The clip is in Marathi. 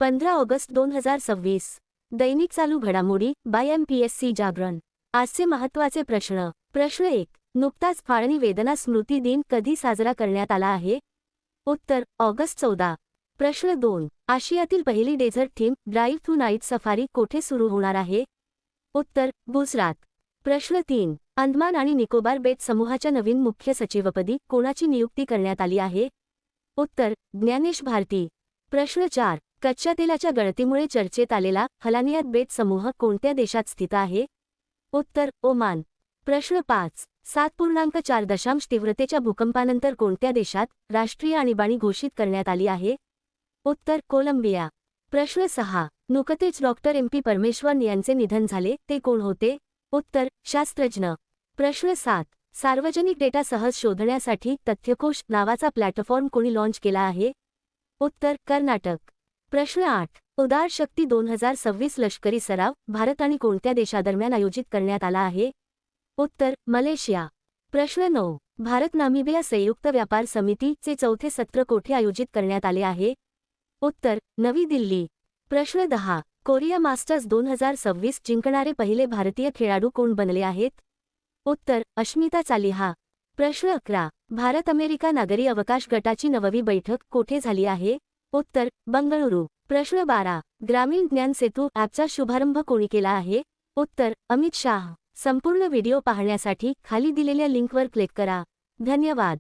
15 ऑगस्ट 2026. दैनिक चालू घडामोडी बाय MPSC जागरण. आजचे महत्त्वाचे प्रश्न. प्रश्न 1. नुकताच फाळणी वेदना स्मृती दिन कधी साजरा करण्यात आला आहे? उत्तर ऑगस्ट 14. प्रश्न 2. आशियातील पहिली desert theme drive through night safari कोठे सुरू होणार आहे? उत्तर गुजरात. प्रश्न 3. अंदमान आणि निकोबार बेट समूहाच्या नवीन मुख्य सचिवपदी कोणाची नियुक्ती करण्यात आली आहे? उत्तर ज्ञानेश भारती. प्रश्न 4. कच्च्या तेलाच्या गळतीमुळे चर्चेत आलेला हलानियात बेट समूह कोणत्या देशात स्थित आहे? उत्तर ओमान. प्रश्न 5. 7.4 तीव्रतेच्या भूकंपानंतर कोणत्या देशात राष्ट्रीय आणीबाणी घोषित करण्यात आली आहे? उत्तर कोलंबिया. प्रश्न 6. नुकतेच डॉक्टर MP परमेश्वरन यांचे निधन झाले, ते कोण होते? उत्तर शास्त्रज्ञ. प्रश्न 7. सार्वजनिक डेटा सहज शोधण्यासाठी तथ्यकोश नावाचा प्लॅटफॉर्म कोणी लॉन्च केला आहे? उत्तर कर्नाटक. प्रश्न 8. उदार शक्ती 2026 लष्करी सराव भारत आणि कोणत्या देशादरम्यान आयोजित करण्यात आला आहे? उत्तर मलेशिया. प्रश्न 9. भारत नामिबिया संयुक्त व्यापार समितीचे चौथे सत्र कोठे आयोजित करण्यात आले आहे? उत्तर नवी दिल्ली. प्रश्न 10. कोरिया मास्टर्स 2026 जिंकणारे पहिले भारतीय खेळाडू कोण बनले आहेत? उत्तर अश्मिता चालिहा. प्रश्न 11. भारत अमेरिका नागरी अवकाश गटाची 9वी बैठक कोठे झाली आहे? उत्तर बंगळुरू. प्रश्न 12. ग्रामीण ज्ञान सेतू ॲपचा शुभारंभ कोणी केला आहे? उत्तर अमित शाह. संपूर्ण व्हिडिओ पाहण्यासाठी खाली दिलेल्या लिंकवर क्लिक करा. धन्यवाद.